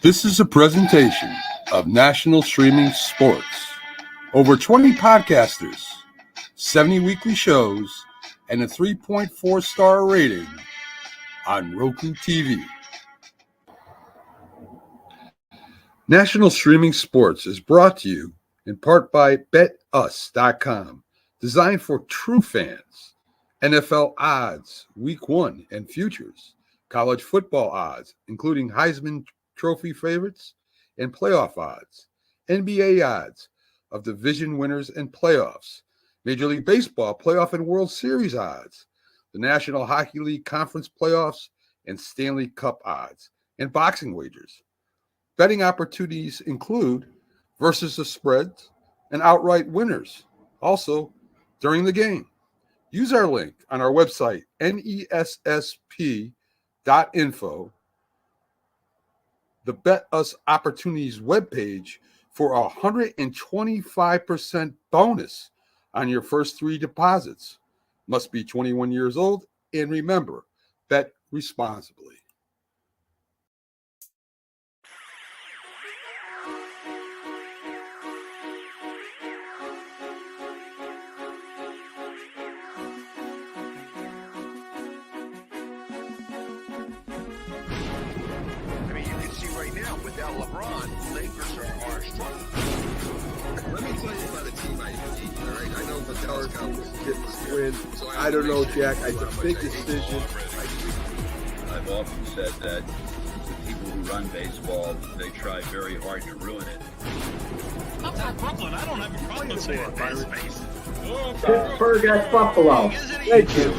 This is a presentation of National Streaming Sports. Over 20 podcasters, 70 weekly shows, and a 3.4-star rating on Roku TV. National Streaming Sports is brought to you in part by BetUs.com, designed for true fans. NFL odds, Week 1 and futures, college football odds, including Heisman Trophy favorites and playoff odds, NBA odds of division winners and playoffs, Major League Baseball playoff and World Series odds, the National Hockey League Conference playoffs and Stanley Cup odds, and boxing wagers. Betting opportunities include versus the spreads and outright winners, also during the game. Use our link on our website, nessp.info, the Bet Us Opportunities webpage, for a 125% bonus on your first 3 deposits. Must be 21 years old, and remember, bet responsibly. Without LeBron, Lakers are struggling. Let me tell you about a team I beat, all right? I know Mattel's got Get this win. I don't know, Jack. It's a big decision. I've often said that the people who run baseball, they try very hard to ruin it. I'm from Brooklyn. I don't have a problem saying space. Pittsburgh at Buffalo. Thank you.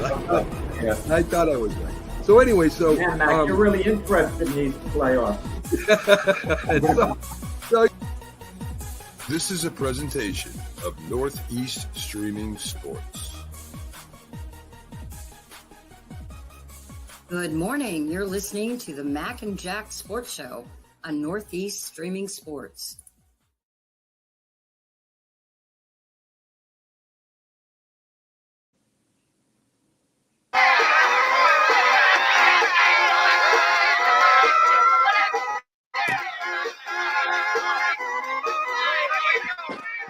I thought I was right. So anyway, Yeah, Mac, you're really interested in these playoffs. This is a presentation of Northeast Streaming Sports. Good morning. You're listening to the Mac and Jack Sports Show on Northeast Streaming Sports.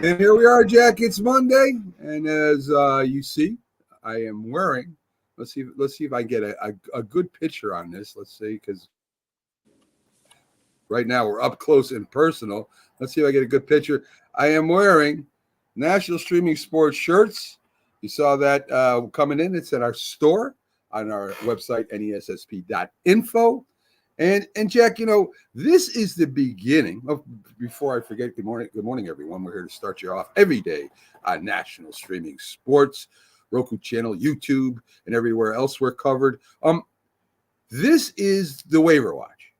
And here we are, Jack. It's Monday, and as you see, I am wearing. Let's see if I get a good picture on this. Let's see, because right now we're up close and personal. Let's see if I get a good picture. I am wearing National Streaming Sports shirts. You saw that coming in. It's at our store on our website, nessp.info. And Jack, you know, this is the beginning of, before I forget, good morning, everyone. We're here to start you off every day on National Streaming Sports, Roku channel, YouTube, and everywhere else we're covered. This is the waiver watch.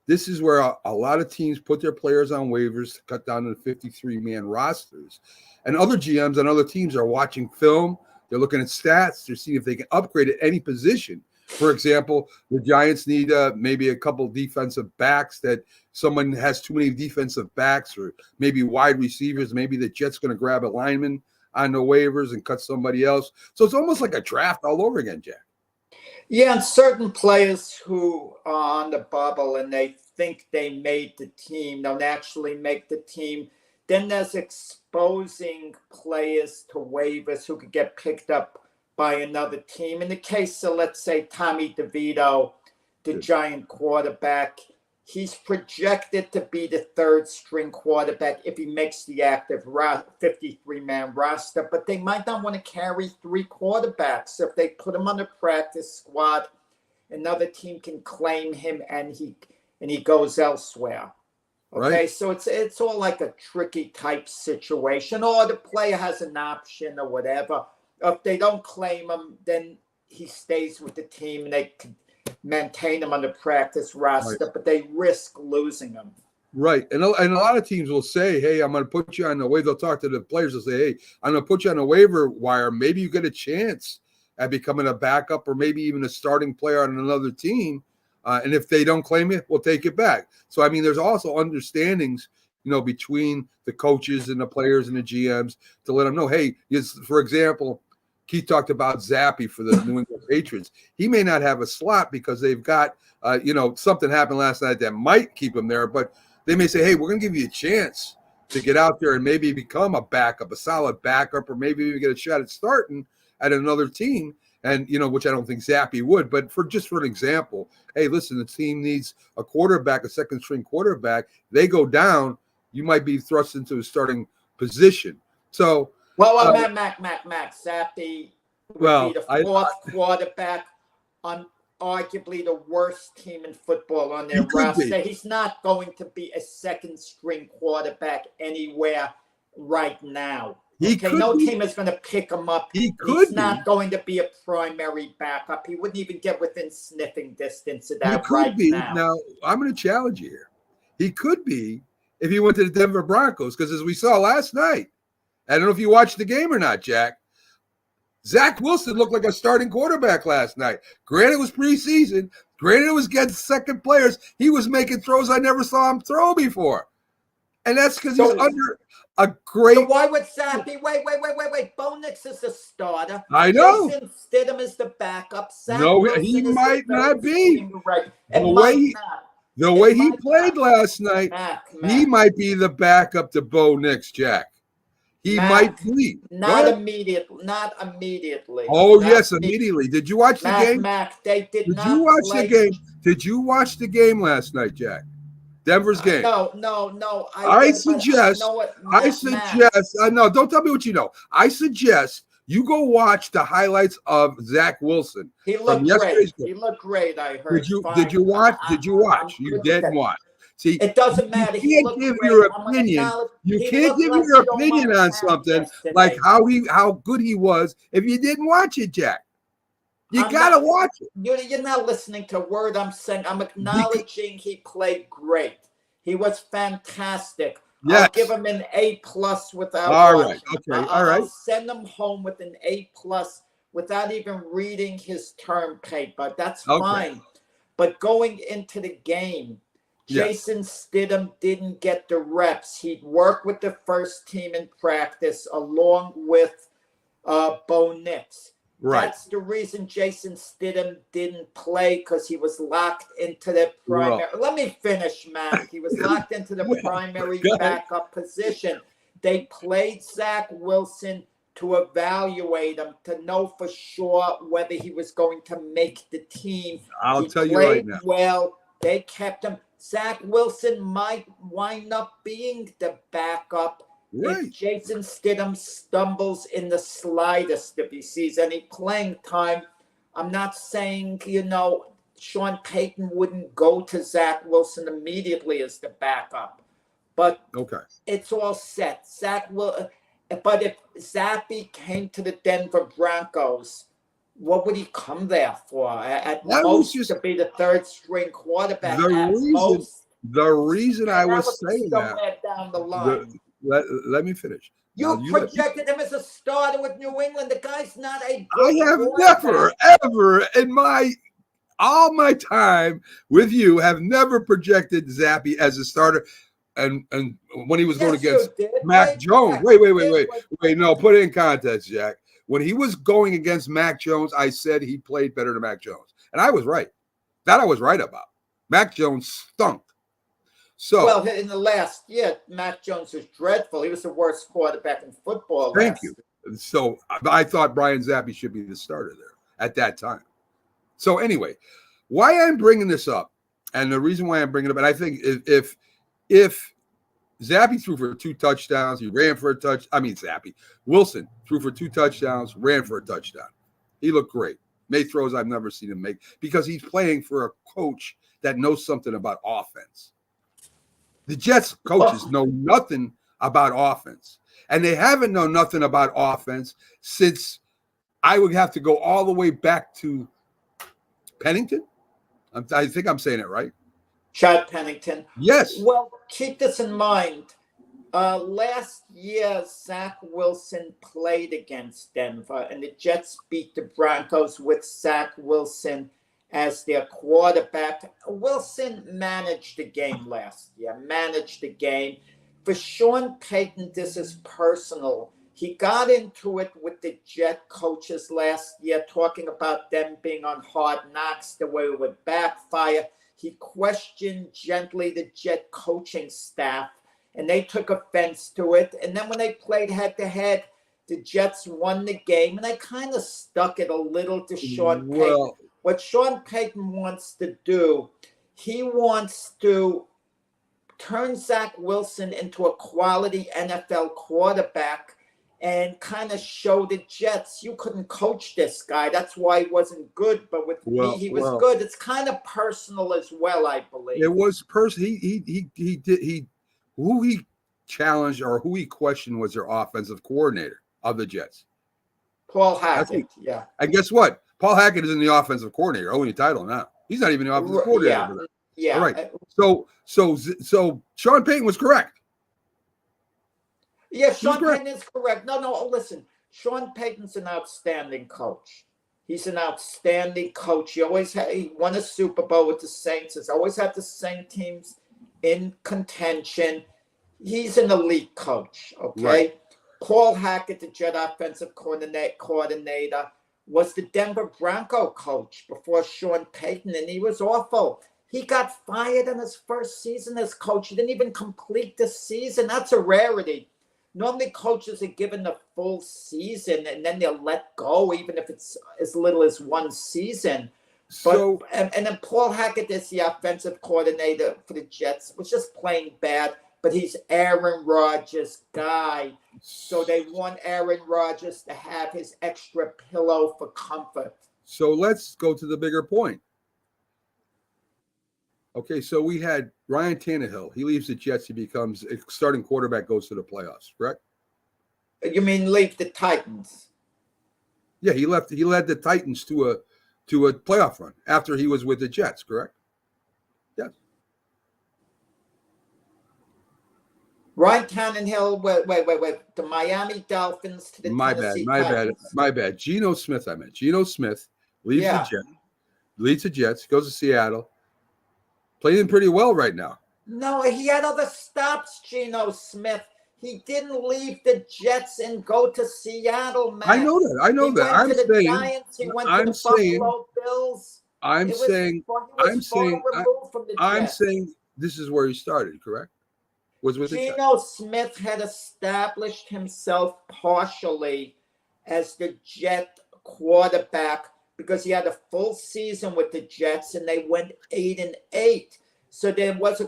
This is where a lot of teams put their players on waivers to cut down to the 53-man rosters. And other GMs and other teams are watching film. They're looking at stats. They're seeing if they can upgrade at any position. For example, the Giants need maybe a couple defensive backs, that someone has too many defensive backs, or maybe wide receivers. Maybe the Jets going to grab a lineman on the waivers and cut somebody else. So it's almost like a draft all over again, Jack. Yeah, and certain players who are on the bubble and they think they made the team, don't actually make the team. Then there's exposing players to waivers who could get picked up by another team. In the case of, let's say, Tommy DeVito, the Giant quarterback, he's projected to be the third string quarterback if he makes the active 53-man roster, but they might not want to carry 3 quarterbacks. If they put him on the practice squad, another team can claim him and he goes elsewhere. Okay, Right. so it's all like a tricky type situation, or the player has an option or whatever. If they don't claim him, then he stays with the team and they can maintain him on the practice roster, Right. but they risk losing him. Right. And a lot of teams will say, hey, I'm going to put you on the waiver. They'll talk to the players and say, hey, I'm going to put you on the waiver wire. Maybe you get a chance at becoming a backup or maybe even a starting player on another team. And if they don't claim it, we'll take it back. So, I mean, there's also understandings, you know, between the coaches and the players and the GMs to let them know, hey, for example, Keith talked about Zappy for the New England Patriots. He may not have a slot because they've got, something happened last night that might keep him there, but they may say, hey, we're going to give you a chance to get out there and maybe become a backup, a solid backup, or maybe even get a shot at starting at another team. And, which I don't think Zappy would, but for an example, hey, listen, the team needs a quarterback, a second string quarterback. They go down, you might be thrust into a starting position. So, Mac, Zappy would be the fourth quarterback on arguably the worst team in football on their roster. He's not going to be a second string quarterback anywhere right now. No team is going to pick him up. He's not going to be a primary backup. He wouldn't even get within sniffing distance of that now. Now, I'm going to challenge you here. He could be if he went to the Denver Broncos, because as we saw last night, I don't know if you watched the game or not, Jack, Zach Wilson looked like a starting quarterback last night. Granted, it was preseason. Granted, it was against second players. He was making throws I never saw him throw before. And that's because he's under a great... So why would Zappy... Wait. Bo Nix is the starter. I know. Jason Stidham is the backup. He might not be. The way he played last night, he might be the backup to Bo Nix, Jack. He might be. Not immediately. Oh, yes, immediately. Did you watch the game? They did not. Did you watch the game? Did you watch the game last night, Jack? Denver's game. No. I suggest. No, don't tell me what you know. I suggest you go watch the highlights of Zach Wilson. He looked great. He looked great. I heard. Did you watch? You didn't watch. See, it doesn't matter. You can't give your opinion. You can't give your opinion on something like how good he was if you didn't watch it, Jack. You gotta watch it. You're not listening to a word I'm saying. I'm acknowledging he played great. He was fantastic. Yes. I'll give him an A+ without. All right. Okay. All right. I'll send him home with an A+ without even reading his term paper. That's fine. But going into the game, Jason Stidham didn't get the reps. He'd work with the first team in practice along with Bo Nix. Right. That's the reason Jason Stidham didn't play, because he was locked into the primary. Let me finish, Matt. He was locked into the primary backup position. They played Zach Wilson to evaluate him, to know for sure whether he was going to make the team. I'll tell you right now. Well, they kept him. Zach Wilson might wind up being the backup if Jason Stidham stumbles in the slightest, if he sees any playing time. I'm not saying, Sean Payton wouldn't go to Zach Wilson immediately as the backup, but it's all set. But if Zappy came to the Denver Broncos, what would he come there for? At most, to be the third string quarterback. The reason I was saying that down the line. Let me finish. You projected him as a starter with New England. The guy's not a I have never, ever in all my time with you have never projected Zappy as a starter. And when he was going against Mac Jones. Wait. No, put it in context, Jack. When he was going against Mac Jones, I said he played better than Mac Jones. And I was right. That I was right about. Mac Jones stunk. So, in the last year, Mac Jones was dreadful. He was the worst quarterback in football. Thank you. So I thought Brian Zappy should be the starter there at that time. So anyway, why I'm bringing this up, and the reason why I'm bringing it up, and I think if Zappy threw for 2 touchdowns, he ran for a Wilson threw for 2 touchdowns, ran for a touchdown. He looked great. Made throws I've never seen him make because he's playing for a coach that knows something about offense. The Jets coaches know nothing about offense, and they haven't known nothing about offense since I would have to go all the way back to Pennington. I think I'm saying it right. Chad Pennington. Yes. Well, keep this in mind. Last year, Zach Wilson played against Denver, and the Jets beat the Broncos with Zach Wilson as their quarterback. Wilson managed the game last year, For Sean Payton, this is personal. He got into it with the Jet coaches last year, talking about them being on Hard Knocks, the way it would backfire. He questioned gently the Jet coaching staff, and they took offense to it. And then when they played head-to-head, the Jets won the game, and they kind of stuck it a little to Sean Payton. What Sean Payton wants to do, he wants to turn Zach Wilson into a quality NFL quarterback and kind of show the Jets, you couldn't coach this guy. That's why he wasn't good. But with me, he was good. It's kind of personal as well, I believe. It was personal. Who he challenged or who he questioned was their offensive coordinator of the Jets. Paul Hackett, yeah. And guess what? Paul Hackett isn't the offensive coordinator, owning title now. He's not even the offensive coordinator. Yeah. All right. So Sean Payton was correct. Yeah, Sean Payton is correct. No, listen. Sean Payton's an outstanding coach. He's an outstanding coach. He won a Super Bowl with the Saints. He's always had the same teams in contention. He's an elite coach, okay? Right. Paul Hackett, the Jet offensive coordinator, was the Denver Bronco coach before Sean Payton, and he was awful. He got fired in his first season as coach. He didn't even complete the season. That's a rarity. Normally, coaches are given the full season, and then they'll let go, even if it's as little as one season. But and then Paul Hackett is the offensive coordinator for the Jets. Was just plain bad, but he's Aaron Rodgers' guy. So they want Aaron Rodgers to have his extra pillow for comfort. So let's go to the bigger point. Okay, so we had Ryan Tannehill. He leaves the Jets. He becomes a starting quarterback, goes to the playoffs, correct? You mean leave the Titans? Yeah, he left. He led the Titans to a playoff run after he was with the Jets, correct? Yes. Ryan Tannehill, wait. The Miami Dolphins to the Tennessee Titans. My bad. Geno Smith, I meant. Geno Smith leaves the Jets, goes to Seattle. Playing pretty well right now. No, he had other stops, Geno Smith. He didn't leave the Jets and go to Seattle, man. I know that. He went to the Giants. He went to the Buffalo Bills. I'm saying this is where he started, correct? Was with Geno Smith had established himself partially as the Jet quarterback because he had a full season with the Jets and they went 8-8. So there was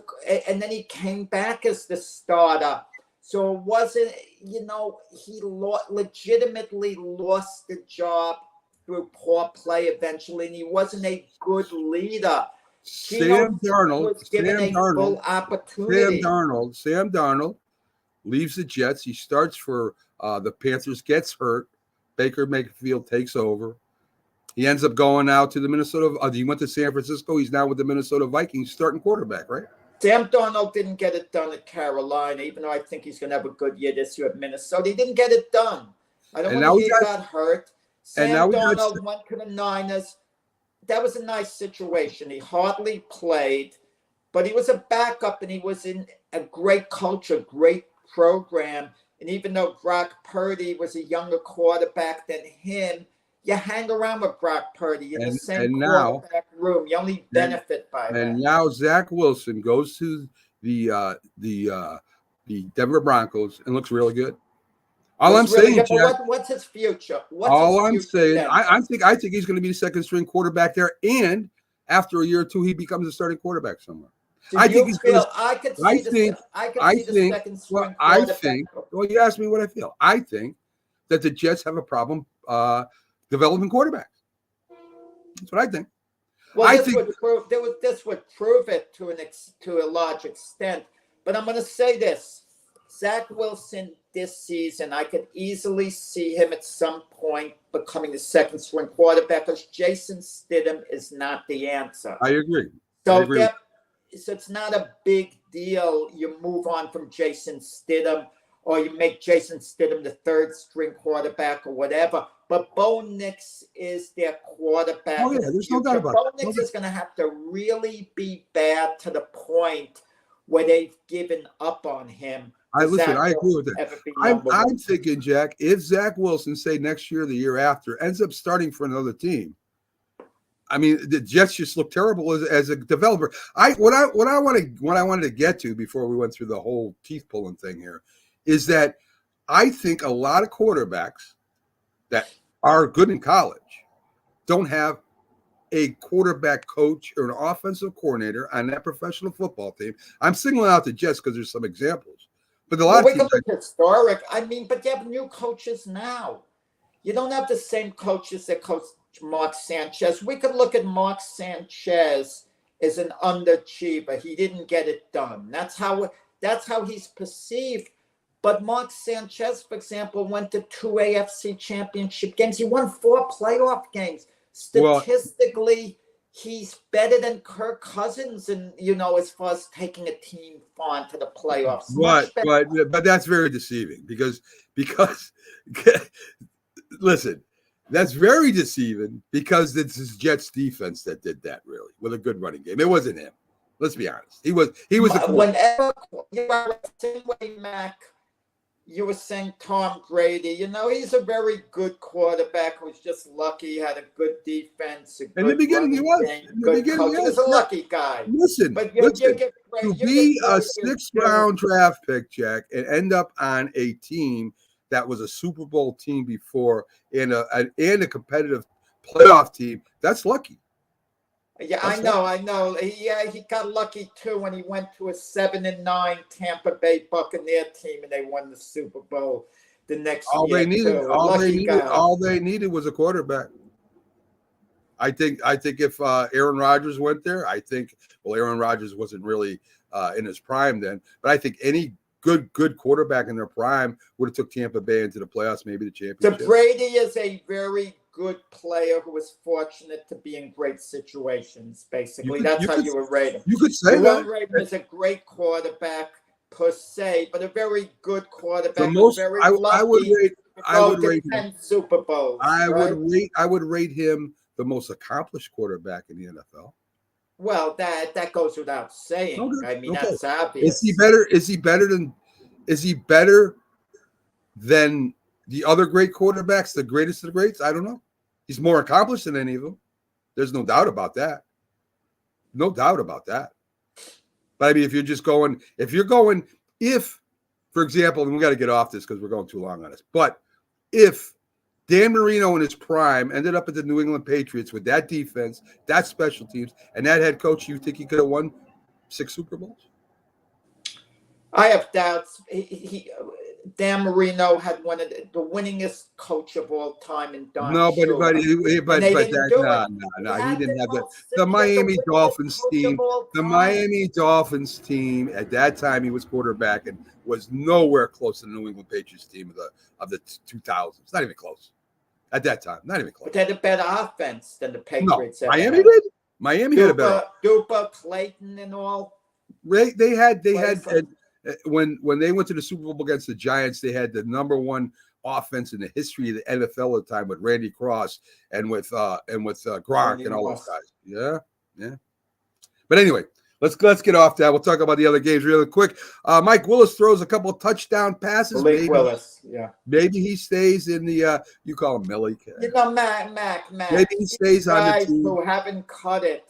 and then he came back as the starter. So it wasn't, he legitimately lost the job through poor play eventually, and he wasn't a good leader. Sam Darnold leaves the Jets. He starts for the Panthers, gets hurt. Baker Mayfield takes over. He ends up going out to the Minnesota. He went to San Francisco. He's now with the Minnesota Vikings, starting quarterback, right? Sam Darnold didn't get it done at Carolina, even though I think he's going to have a good year this year at Minnesota. He didn't get it done. I don't want to hear he got hurt. Sam Darnold went to the Niners. That was a nice situation. He hardly played, but he was a backup, and he was in a great culture, great program. And even though Brock Purdy was a younger quarterback than him, you hang around with Brock Purdy in the same quarterback room. You only benefit by that. And now Zach Wilson goes to the Denver Broncos and looks really good. What's his future? I think he's going to be the second string quarterback there, and after a year or two, he becomes a starting quarterback somewhere. Well, you asked me what I feel. I think that the Jets have a problem developing quarterbacks. That's what I think. Well, this would prove it to a large extent. But I'm going to say this: Zach Wilson this season, I could easily see him at some point becoming the second string quarterback because Jason Stidham is not the answer. I agree. So it's not a big deal. You move on from Jason Stidham, or you make Jason Stidham the third string quarterback or whatever. But Bo Nix is their quarterback. Oh, yeah, there's no doubt about it. Bo Nix is going to have to really be bad to the point where they've given up on him listen. Zach I agree Wilson with that. ever be I'm number one. thinking, Jack, if Zach Wilson, say next year, or the year after, ends up starting for another team, I mean, the Jets just look terrible as a developer. What I wanted to get to before we went through the whole teeth pulling thing here is that I think a lot of quarterbacks that are good in college don't have a quarterback coach or an offensive coordinator on that professional football team. I'm singling out the Jets because there's some examples, but a lot Well, of we teams. can look historic. I mean, but you have new coaches now. You don't have the same coaches that coach Mark Sanchez. We could look at Mark Sanchez as an underachiever. He didn't get it done. That's how he's perceived. But Mark Sanchez, for example, went to 2 AFC championship games. He won 4 playoff games. Statistically, he's better than Kirk Cousins, and as far as taking a team far into the playoffs. But that's very deceiving because listen, that's very deceiving because it's his Jets defense that did that, really, with a good running game. It wasn't him. Let's be honest. He was whenever you are the same way, Mac. You were saying Tom Brady. He's a very good quarterback who's just lucky. He had a good defense. In the beginning, he was. He was a lucky guy. Listen, to be a 6th-round draft pick, Jack, and end up on a team that was a Super Bowl team before and a competitive playoff team, that's lucky. Yeah, I know. He got lucky too when he went to a 7-9 Tampa Bay Buccaneer team and they won the Super Bowl the next year. All they needed was a quarterback. I think if Aaron Rodgers went there, Aaron Rodgers wasn't really in his prime then, but I think any good quarterback in their prime would have took Tampa Bay into the playoffs, maybe the championship. The Brady is a very good player who was fortunate to be in great situations. Basically, that's how you would rate him. You could say you that. Rate him as a great quarterback per se, but a very good quarterback. The most very I would rate him 10 Super Bowls. I would rate him the most accomplished quarterback in the NFL. Well, that goes without saying. Okay. I mean, that's obvious. Is he better than the other great quarterbacks, the greatest of the greats? I don't know. He's more accomplished than any of them. There's no doubt about that. No doubt about that. But I mean, if, for example, and we got to get off this because we're going too long on this, but if Dan Marino in his prime ended up at the New England Patriots with that defense, that special teams, and that head coach, you think he could have won 6 Super Bowls? I have doubts. Dan Marino had one of the winningest coach of all time in Don. No, he didn't have that. The Miami Dolphins team. The Miami Dolphins team at that time, he was quarterback and was nowhere close to the New England Patriots team of the 2000s. Not even close. At that time, not even close. But they had a better offense than the Patriots. No, Miami did. Miami had a better. Duper, Clayton, and all. They had when they went to the Super Bowl against the Giants, they had the number 1 offense in the history of the NFL at the time with Randy Cross and with Gronk and all those guys. Yeah. But anyway, let's get off that. We'll talk about the other games really quick. Mike Willis throws a couple of touchdown passes. Willis, yeah. Maybe he stays in the you call him Millie. Mac. Maybe he stays on the team. Who haven't cut it.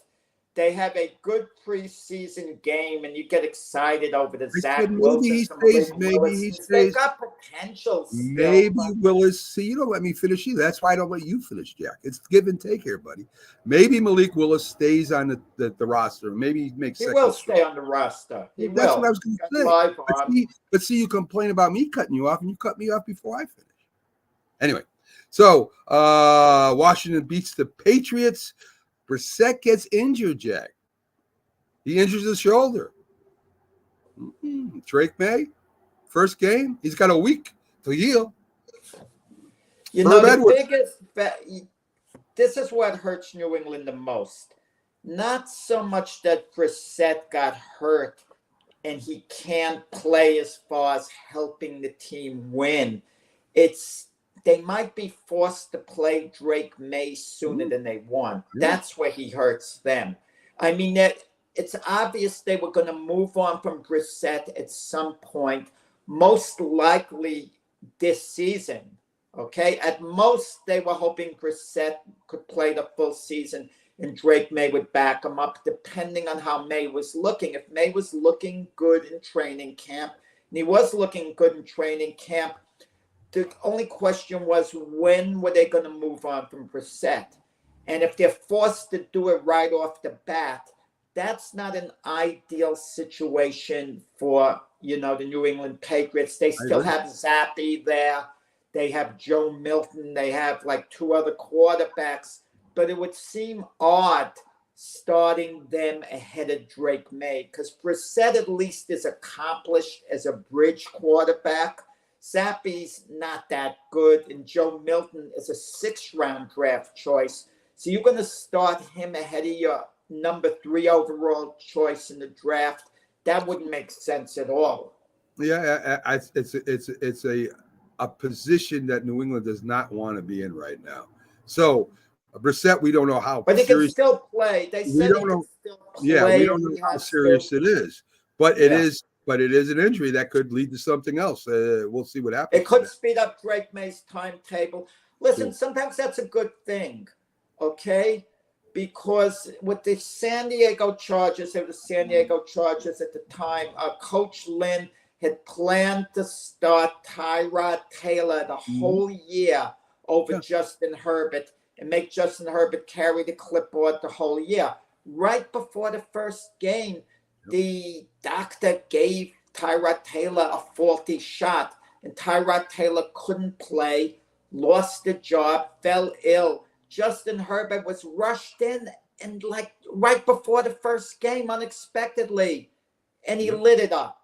They have a good preseason game, and you get excited over the Zach Wilson. Maybe he stays. They've got potential still. Maybe Willis. See, you don't let me finish either. That's why I don't let you finish, Jack. It's give and take here, buddy. Maybe Malik Willis stays on the roster. Maybe he makes. He will stay on the roster. That's what I was going to say. But see, you complain about me cutting you off, and you cut me off before I finish. Anyway, so Washington beats the Patriots. Brissett gets injured, Jack. He injures his shoulder. Drake May, first game. He's got a week to heal. This is what hurts New England the most. Not so much that Brissett got hurt and he can't play as far as helping the team win. They might be forced to play Drake May sooner than they want. That's where he hurts them. I mean, it's obvious they were going to move on from Brissett at some point. most likely this season. Okay, at most they were hoping Brissett could play the full season and Drake May would back him up, depending on how May was looking. If May was looking good in training camp, and he was looking good in training camp, the only question was, when were they going to move on from Brissett? And if they're forced to do it right off the bat, that's not an ideal situation for, the New England Patriots. They still have Zappe there. They have Joe Milton. They have like 2 other quarterbacks. But it would seem odd starting them ahead of Drake May, because Brissett at least is accomplished as a bridge quarterback. Zappe's not that good, and Joe Milton is a 6th-round draft choice. So you're going to start him ahead of your number 3 overall choice in the draft. That wouldn't make sense at all. Yeah, it's a position that New England does not want to be in right now. So Brissett, we don't know how. But he can still play. They said he can still play. Yeah, we don't know how serious it is. But it is. But it is an injury that could lead to something else. We'll see what happens. It could speed up Drake May's timetable. Listen, sometimes that's a good thing, okay? Because with the San Diego Chargers, at the time, Coach Lynn had planned to start Tyrod Taylor the whole year over Justin Herbert and make Justin Herbert carry the clipboard the whole year. Right before the first game, the doctor gave Tyrod Taylor a faulty shot, and Tyrod Taylor couldn't play, lost the job, fell ill. Justin Herbert was rushed in and like right before the first game unexpectedly, and he lit it up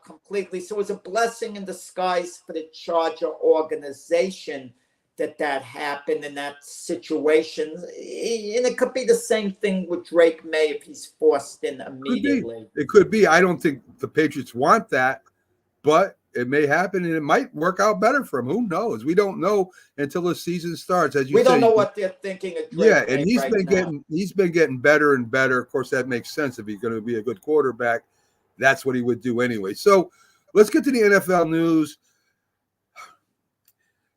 completely. So it was a blessing in disguise for the Charger organization that happened in that situation. And it could be the same thing with Drake May if he's forced in immediately. It could be. I don't think the Patriots want that, but it may happen, and it might work out better for him. Who knows? We don't know until the season starts. As you we say, don't know what they're thinking of Drake and he's been getting better and better. Of course, that makes sense. If he's going to be a good quarterback, that's what he would do anyway. So let's get to the NFL news.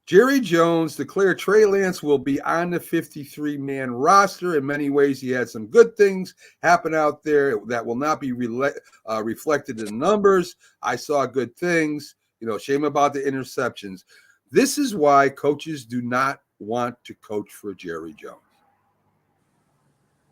Jerry Jones declared Trey Lance will be on the 53-man roster. In many ways, he had some good things happen out there that will not be reflected in numbers. I saw good things. Shame about the interceptions. This is why coaches do not want to coach for Jerry Jones.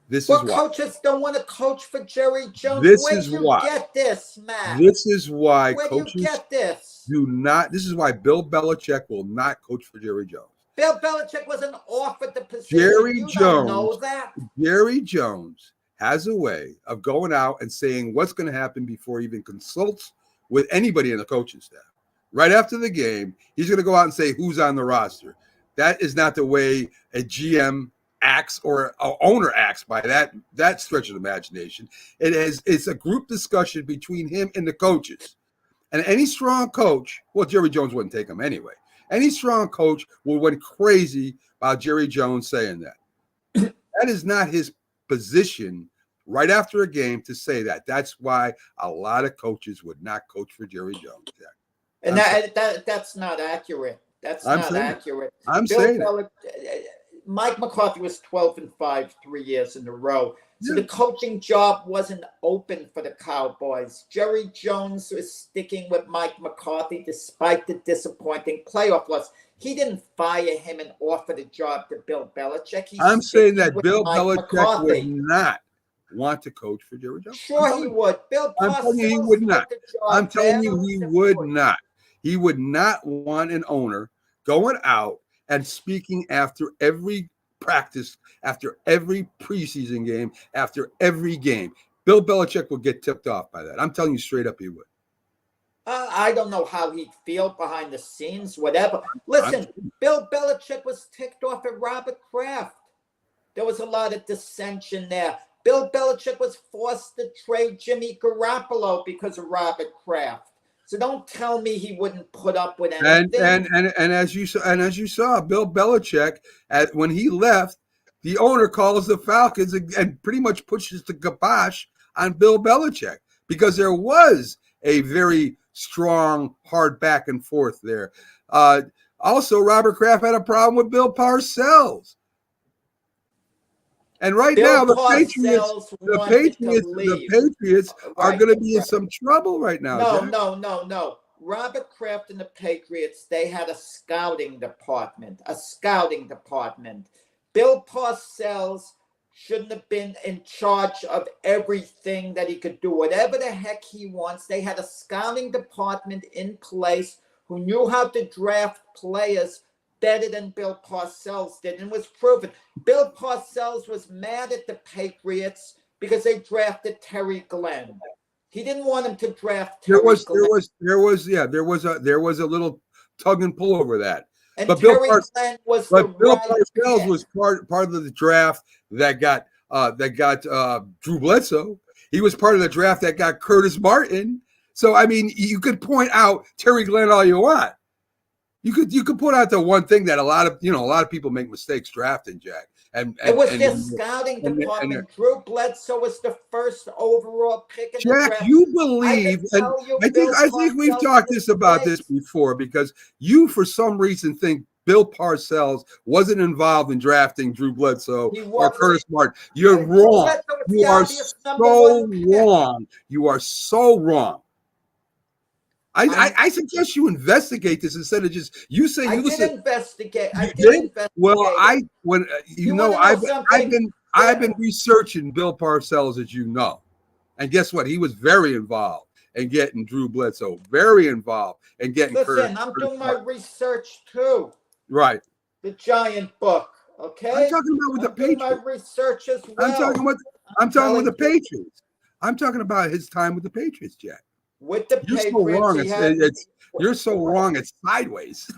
Coaches don't want to coach for Jerry Jones. Where do you get this, Matt? This is why coaches do you get this? Do not. This is why Bill Belichick will not coach for Jerry Jones. Bill Belichick wasn't offered the position. Jerry you Jones. Don't know that. Jerry Jones has a way of going out and saying what's going to happen before he even consults with anybody in the coaching staff. Right after the game, he's going to go out and say who's on the roster. That is not the way a GM acts or an owner acts by that stretch of the imagination. It's a group discussion between him and the coaches. And any strong coach, well, Jerry Jones wouldn't take him anyway. Any strong coach will went crazy about Jerry Jones saying that. That is not his position right after a game to say that. That's why a lot of coaches would not coach for Jerry Jones. And that's not accurate. Accurate. I'm saying Mike McCarthy was 12-5 3 years in a row. So the coaching job wasn't open for the Cowboys. Jerry Jones was sticking with Mike McCarthy despite the disappointing playoff loss. He didn't fire him and offer the job to Bill Belichick. I'm saying that Bill Belichick would not want to coach for Jerry Jones. Sure he would. I'm telling you he would not. I'm telling you he would not. He would not want an owner going out and speaking after every practice, after every preseason game, after every game. Bill Belichick will get tipped off by that. I'm telling you straight up he would. I don't know how he'd feel behind the scenes, whatever. Listen, Bill Belichick was ticked off at Robert Kraft. There was a lot of dissension there. Bill Belichick was forced to trade Jimmy Garoppolo because of Robert Kraft. So don't tell me he wouldn't put up with anything. And as you saw, Bill Belichick, when he left, the owner calls the Falcons and pretty much pushes the kibosh on Bill Belichick because there was a very strong, hard back and forth there. Also, Robert Kraft had a problem with Bill Parcells. And right Bill now, the Parcells wanted to leave. Patriots are Right, going to be in right. some trouble right now. No, Jack. no. Robert Kraft and the Patriots, they had a scouting department. Bill Parcells shouldn't have been in charge of everything that he could do. Whatever the heck he wants. They had a scouting department in place who knew how to draft players better than Bill Parcells did, and was proven. Bill Parcells was mad at the Patriots because they drafted Terry Glenn. He didn't want him to draft Terry Glenn. There was a little tug and pull over that. And But Terry Glenn was the Bill right Parcells pick. was part of the draft that got Drew Bledsoe. He was part of the draft that got Curtis Martin. So I mean, you could point out Terry Glenn all you want. You could point out the one thing that a lot of people make mistakes drafting, Jack. And It was and- their and- scouting and- department. Drew Bledsoe was the first overall pick in the Jack, draft. you I believe, can and tell you I Bill think we've Parcells talked was about right. this before, because you, for some reason, think Bill Parcells wasn't involved in drafting Drew Bledsoe He or wasn't. Curtis Martin. You're Drew wrong. Bledsoe was You the are obvious number so one pick. wrong. You are so wrong. I suggest you investigate this instead of just you say I you did listen. investigate. I You did did? investigate. Well, it. you wanna know, know I've something? been researching Bill Parcells, as you know, and guess what? He was very involved in getting Drew Bledsoe, very involved in getting Listen, I'm Curtis doing my Martin. research too. Right. The Giant Book. Okay. I'm talking about with the I'm doing my Patriots. research as well. I'm talking with the telling you. Patriots. I'm talking about his time with the Patriots, Jack. With the You're Patriots, so wrong. he had- You're so wrong. It's sideways.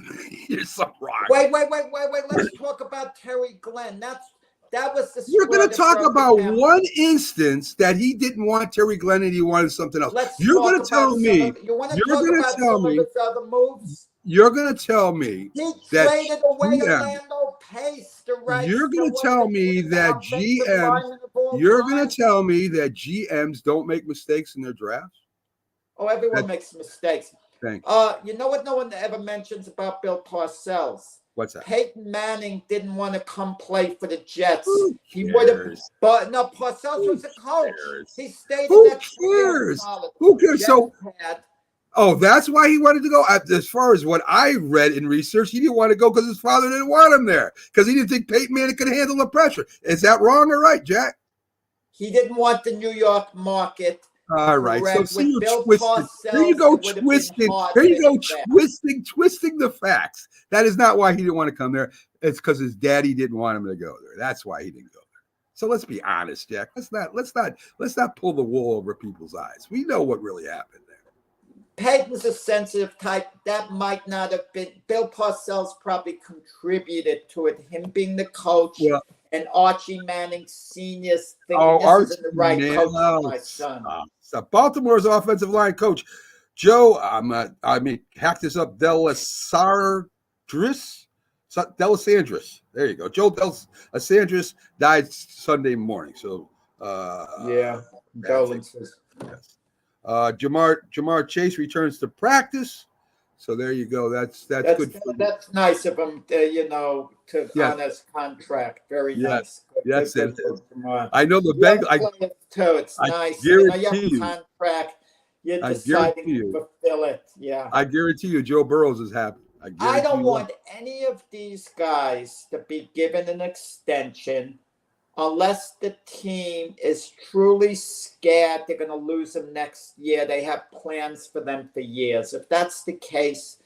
You're so wrong. Wait. Let's talk about Terry Glenn. That was the. You're going to straw that talk broke the about camel's one instance that he didn't want Terry Glenn and he wanted something else. Let's You're talk going about to tell some me. of- you want to You're talk gonna about tell some of me. his other moves? You're going to tell me He that traded away GM Orlando Pace to right. You're going to to tell one of the me great that offensive GMs. linemen of all You're time. going to tell me that GMs don't make mistakes in their drafts. Oh, everyone that- makes mistakes. Thank You know what no one ever mentions about Bill Parcells? What's that? Peyton Manning didn't want to come play for the Jets. Who He would have, cares? but no, Parcells was a coach. cares? He stayed Who in that cares? Who cares? So, that's why he wanted to go. As far as what I read in research, he didn't want to go because his father didn't want him there because he didn't think Peyton Manning could handle the pressure. Is that wrong or right, Jack? he didn't want the New York market. All right. So Correct. see you With Bill twisting. There you Parcells, go, it would have been twisting. hard There you to go, invest. twisting the facts. That is not why he didn't want to come there. It's because his daddy didn't want him to go there. That's why he didn't go there. So let's be honest, Jack. Let's not pull the wool over people's eyes. We know what really happened there. Peyton's a sensitive type. That might not have been. Bill Parcells probably contributed to it. Him being the coach Well, and Archie Manning Sr.'s thinking Archie this isn't the right Manning. coach for my son. So Baltimore's offensive line coach, Joe, hack this up, Delisandris. There you go. Joe Delisandris died Sunday morning. So, condolences. yes. Jamar Chase returns to practice. So there you go. That's good. That's nice of him, to Yes. on his contract. Very Yes. nice. Yes, Good it for is. Jamar. I know the Young Bengals. players too. It's I nice. You have guarantee a you. contract. You're I deciding guarantee you. to fulfill it. Yeah. I guarantee you, Joe Burrows is happy. I don't you want any of these guys to be given an extension unless the team is truly scared they're going to lose them next year. They have plans for them for years. If that's the case,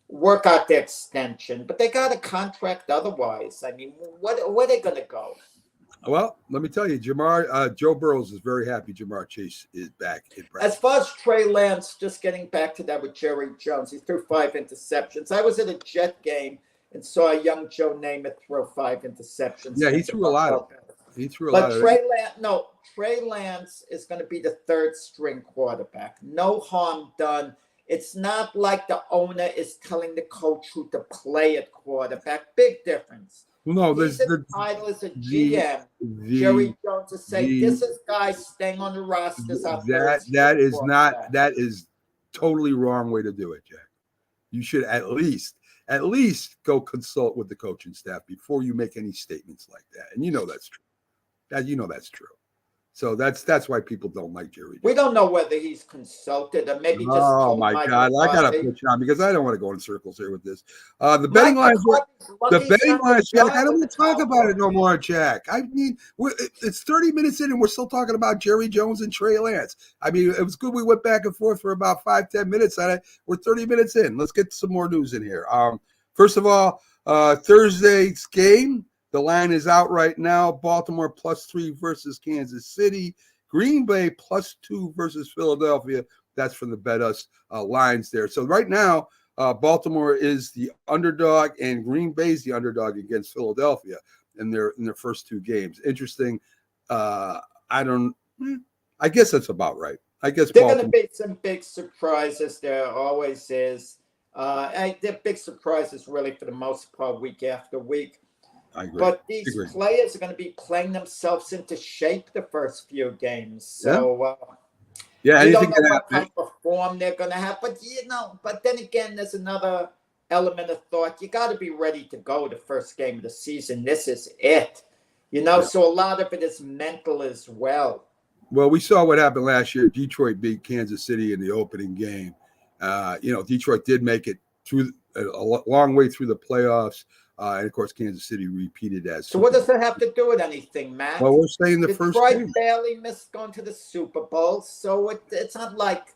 work out the extension. But they got a contract otherwise. I mean, where are they going to go? Well, let me tell you, Joe Burrows is very happy Jamar Chase is back in practice. As far as Trey Lance, just getting back to that with Jerry Jones, he threw 5 interceptions. I was at a Jet game and saw a young Joe Namath throw 5 interceptions. Yeah, he threw a lot of them. He threw a But lot of Trey Lance is going to be the third string quarterback. No harm done. It's not like the owner is telling the coach who to play at quarterback. Big difference. No, He's there's entitled as a GM. Jerry Jones is saying this is guys staying on the rosters. that is totally wrong way to do it, Jack. You should at least go consult with the coaching staff before you make any statements like that. And you know that's true. That's true. So that's why people don't like Jerry Jones. We don't know whether he's consulted or maybe just. Oh told my Mike God! I gotta McCarthy. put you on because I don't want to go in circles here with this. The betting lines. The betting lines, Jack. I don't want to talk about it no more, Jack. I mean, it's 30 minutes in and we're still talking about Jerry Jones and Trey Lance. I mean, it was good we went back and forth for about 5-10 minutes. We're 30 minutes in. Let's get some more news in here. First of all, Thursday's game. The line is out right now. Baltimore +3 versus Kansas City. Green Bay +2 versus Philadelphia. That's from the Bet Us lines there. So right now, Baltimore is the underdog and Green Bay is the underdog against Philadelphia in their first 2 games. Interesting. I guess that's about right. I guess There are going to be some big surprises. There always is. They're big surprises, really, for the most part, week after week. I agree. But these players are going to be playing themselves into shape the first few games. So, you don't know what type of form they're going to have. But then again, there's another element of thought. You got to be ready to go the first game of the season. This is it. So a lot of it is mental as well. Well, we saw what happened last year. Detroit beat Kansas City in the opening game. Detroit did make it through a long way through the playoffs. And, of course, Kansas City repeated as. So what does that have to do with anything, Matt? Well, we're saying the first game. Detroit barely missed going to the Super Bowl, so it's not like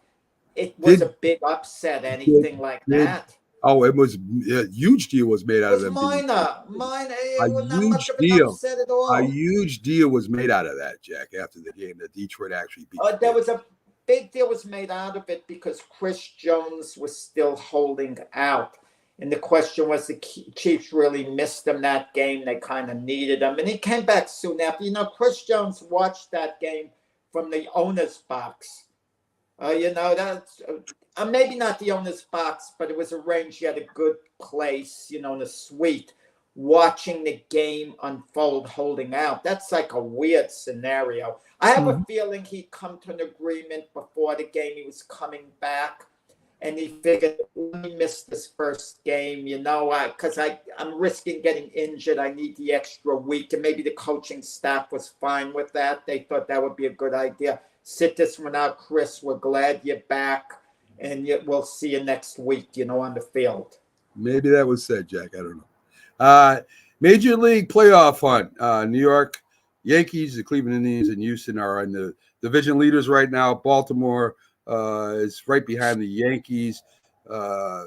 it was a big upset, anything like that. Oh, it was a huge deal was made out of them. Minor. A Not huge much of an deal. upset at all. A huge deal was made out of that, Jack, after the game that Detroit actually beat. There was a big deal was made out of it because Chris Jones was still holding out. And the question was, the Chiefs really missed him that game. They kind of needed him. And he came back soon after. Chris Jones watched that game from the owner's box. That's maybe not the owner's box, but it was arranged. He had a good place, in a suite, watching the game unfold, holding out. That's like a weird scenario. I have a feeling he'd come to an agreement before the game. He was coming back. And he figured, let me miss this first game, because I'm risking getting injured. I need the extra week. And maybe the coaching staff was fine with that. They thought that would be a good idea. Sit this one out, Chris. We're glad you're back. And we'll see you next week, on the field. Maybe that was said, Jack. I don't know. Major League playoff hunt. New York Yankees, the Cleveland Indians, and Houston are in the division leaders right now. Baltimore is right behind the Yankees. They're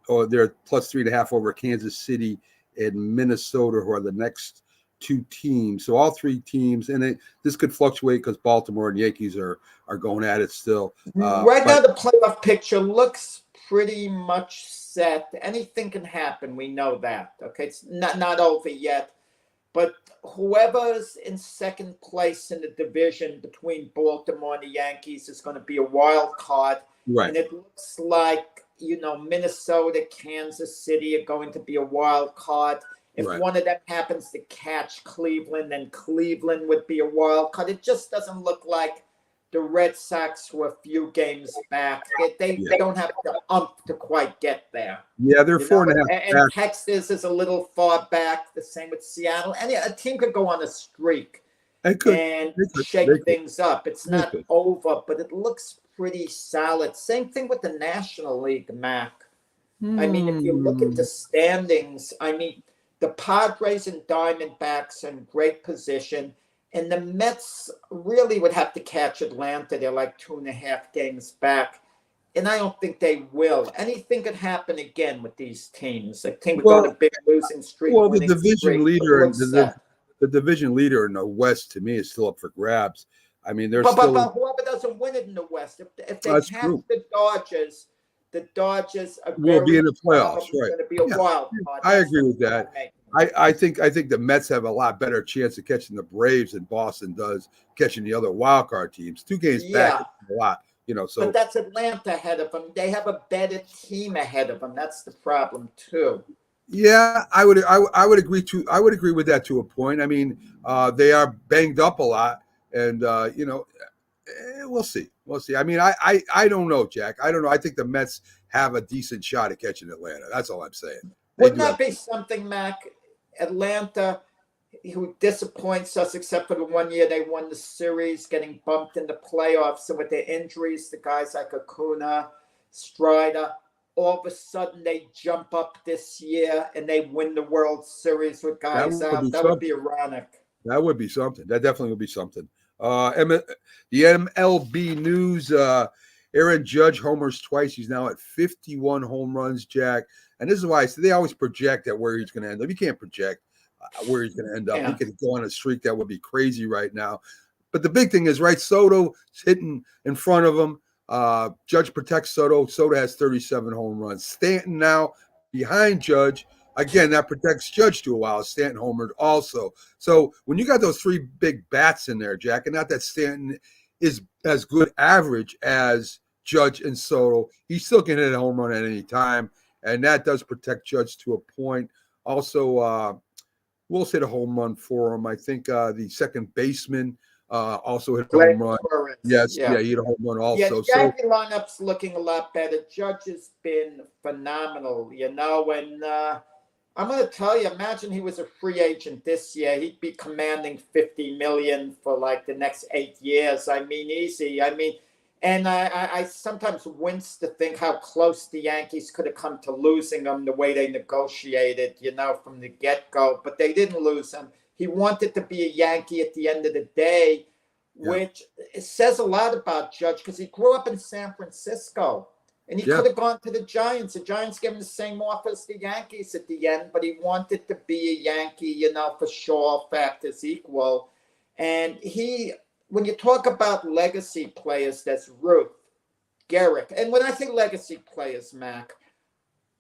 +3.5 over Kansas City and Minnesota, who are the next 2 teams. So all 3 teams, and this could fluctuate because Baltimore and Yankees are going at it still. Right now, the playoff picture looks pretty much set. Anything can happen. We know that. Okay, it's not over yet. But whoever's in second place in the division between Baltimore and the Yankees is going to be a wild card. Right. And it looks like, Minnesota, Kansas City are going to be a wild card. If one of them happens to catch Cleveland, then Cleveland would be a wild card. It just doesn't look like the Red Sox were a few games back. They don't have to quite get there. Yeah, they're 4.5. And Texas is a little far back. The same with Seattle. And a team could go on a streak and shake things up. It's not over, but it looks pretty solid. Same thing with the National League, Mac. I mean, if you look at the standings, the Padres and Diamondbacks are in great position. And the Mets really would have to catch Atlanta. They're like 2.5 games back. And I don't think they will. Anything could happen again with these teams. A team would go on a big losing streak. Well, the division leader in the West, to me, is still up for grabs. I mean, there's but whoever doesn't win it in the West, if they catch the Dodgers will be in the playoffs. Right? Going to be a wild card. I agree with that. I think the Mets have a lot better chance of catching the Braves than Boston does catching the other wild card teams. 2 games back is a lot, So, but that's Atlanta ahead of them. They have a better team ahead of them. That's the problem too. Yeah, I would agree with that to a point. I mean, they are banged up a lot, and We'll see. We'll see. I mean, I don't know, Jack. I don't know. I think the Mets have a decent shot at catching Atlanta. That's all I'm saying. Wouldn't that be something, Mac? Atlanta, who disappoints us, except for the 1 year they won the series, getting bumped in the playoffs. And with their injuries, the guys like Acuna, Strider, all of a sudden they jump up this year and they win the World Series with guys out. That would be ironic. That would be something. That definitely would be something. The MLB news, Aaron Judge homers twice. He's now at 51 home runs, Jack. And this is why I say they always project at where he's going to end up. You can't project where he's going to end up. Yeah. He could go on a streak that would be crazy right now. But the big thing is, right, Soto's hitting in front of him. Judge protects Soto. Soto has 37 home runs. Stanton now behind Judge. Again, that protects Judge to a while. Stanton homered also. So when you got those three big bats in there, Jack, and not that Stanton is as good average as Judge and Soto, he still can hit a home run at any time, and that does protect Judge to a point. Also, Wills hit a home run for him. I think the second baseman also hit a home run. Torres. Yes, yeah, he hit a home run also. Yeah, the Yankee lineup's looking a lot better. Judge has been phenomenal, and I'm going to tell you, imagine he was a free agent this year. He'd be commanding $50 million for like the next 8 years. I mean, easy. I mean, and I sometimes wince to think how close the Yankees could have come to losing him the way they negotiated, from the get-go. But they didn't lose him. He wanted to be a Yankee at the end of the day, which says a lot about Judge because he grew up in San Francisco. And he could have gone to the Giants. The Giants gave him the same offer as the Yankees at the end, but he wanted to be a Yankee, for sure, factors equal. And when you talk about legacy players, that's Ruth, Gehrig. And when I say legacy players, Mac,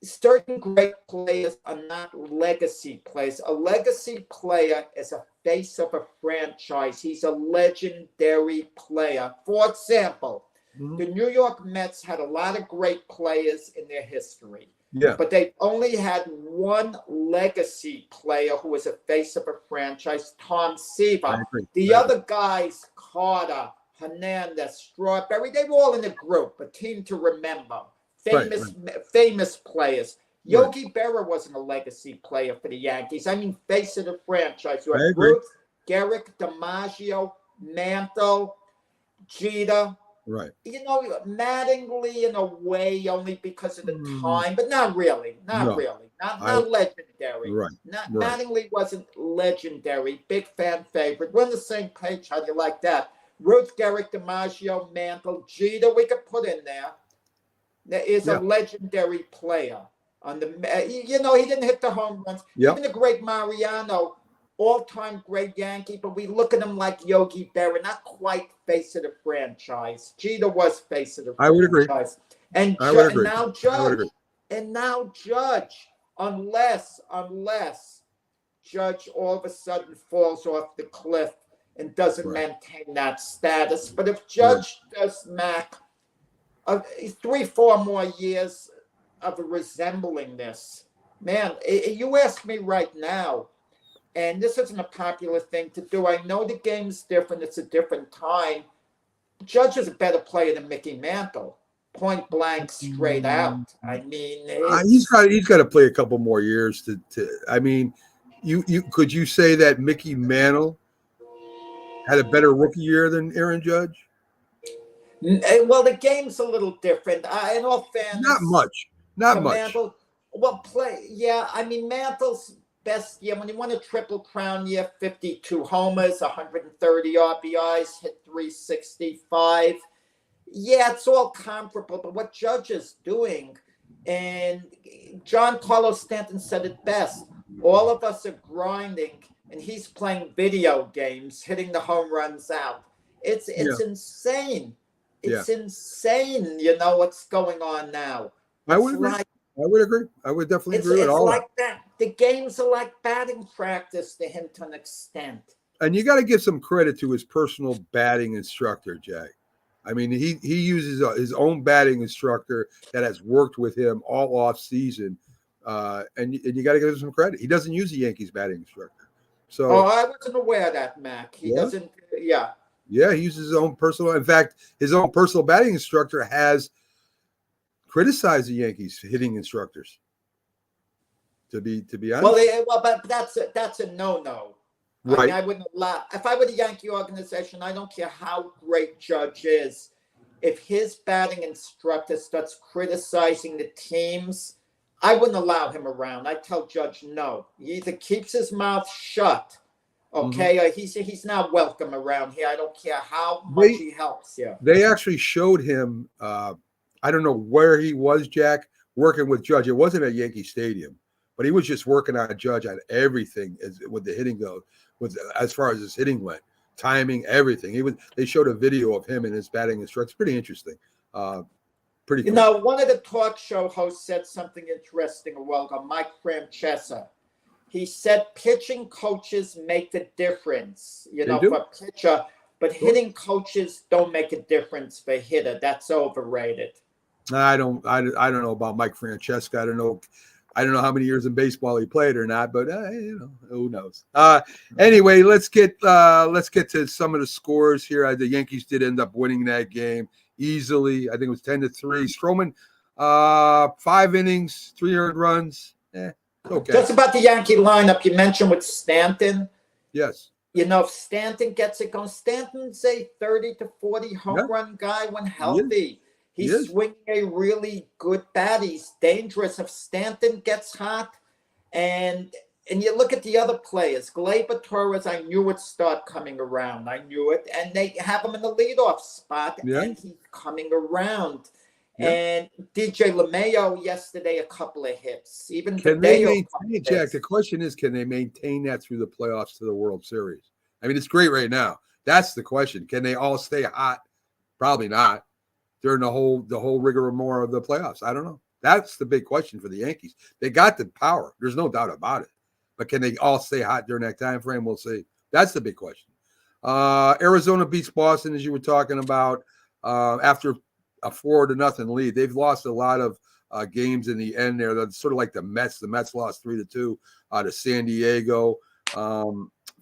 certain great players are not legacy players. A legacy player is a face of a franchise. He's a legendary player. For example, the New York Mets had a lot of great players in their history. Yeah. But they only had one legacy player who was a face of a franchise, Tom Seaver. The other guys, Carter, Hernandez, Strawberry, they were all in a group, a team to remember. Famous players. Yogi Berra wasn't a legacy player for the Yankees. I mean, face of the franchise. You had Ruth, Gehrig, DiMaggio, Mantle, Jeter. Right. Mattingly in a way only because of the time, but not really. Not legendary. Right. Mattingly wasn't legendary. Big fan favorite. We're on the same page. How do you like that? Ruth, Gehrig, DiMaggio, Mantle, Jeter, we could put in there. There is a legendary player. On the, he didn't hit the home runs. Even the great Mariano, all-time great Yankee, but we look at him like Yogi Berra, not quite face of the franchise. Jeter was face of the franchise. I would agree. And I would agree. now Judge. And now Judge, unless Judge all of a sudden falls off the cliff and doesn't maintain that status. But if Judge does, Mac, 3-4 more years of resembling this, man, you ask me right now, and this isn't a popular thing to do. I know the game's different. It's a different time. Judge is a better player than Mickey Mantle. Point blank, straight out. I mean, he's got to play a couple more years to. I mean, you could you say that Mickey Mantle had a better rookie year than Aaron Judge? Well, the game's a little different. In all fairness, not much. Mantle, I mean, Mantle's best year when he won a Triple Crown year, 52 homers, 130 RBIs, hit 365. Yeah, it's all comparable, but what Judge is doing, and John Carlos Stanton said it best, all of us are grinding, and he's playing video games, hitting the home runs out. It's insane. It's insane, what's going on now. I would agree. I would agree. I would definitely agree with all like that. The games are like batting practice to him to an extent. And you got to give some credit to his personal batting instructor, Jack. I mean, he uses his own batting instructor that has worked with him all off season, and you got to give him some credit. He doesn't use the Yankees batting instructor. So, I wasn't aware of that, Mac. He doesn't. Yeah. Yeah, he uses his own personal. In fact, his own personal batting instructor has criticized the Yankees hitting instructors. To be honest, But that's a no-no. right? I mean, I wouldn't allow. If I were the Yankee organization, I don't care how great Judge is. If his batting instructor starts criticizing the teams, I wouldn't allow him around. I tell Judge no. He either keeps his mouth shut, okay, or he's not welcome around here. I don't care how much he helps you. They actually showed him. I don't know where he was, Jack, working with Judge. It wasn't at Yankee Stadium, but he was just working on Judge on everything with the hitting goes, as far as his hitting went, timing, everything. They showed a video of him and his batting instructor. Pretty interesting. Pretty cool. You know, one of the talk show hosts said something interesting a while ago, Mike Francesa. He said pitching coaches make a difference, for a pitcher, but hitting coaches don't make a difference for a hitter. That's overrated. I don't know about Mike Francesca. I don't know how many years in baseball he played or not, but who knows? Anyway, let's get to some of the scores here. The Yankees did end up winning that game easily. I think it was 10-3. Stroman, 5 innings, 3 earned runs. Okay. Just about the Yankee lineup you mentioned with Stanton. Yes. If Stanton gets it going, Stanton's a 30 to 40 home run guy when healthy. He's swinging a really good bat. He's dangerous. If Stanton gets hot, and you look at the other players, Gleyber Torres, I knew would start coming around. I knew it. And they have him in the leadoff spot, and he's coming around. Yeah. And DJ LeMayo yesterday, a couple of hits. Even can they maintain, Jack? The question is, can they maintain that through the playoffs to the World Series? I mean, it's great right now. That's the question. Can they all stay hot? Probably not during the whole rigmarole of the playoffs. I don't know. That's the big question for the Yankees. They got the power. There's no doubt about it. But can they all stay hot during that time frame? We'll see. That's the big question. Arizona beats Boston, as you were talking about, after a 4-0 lead. They've lost a lot of games in the end there. That's sort of like the Mets. The Mets lost 3-2 to San Diego.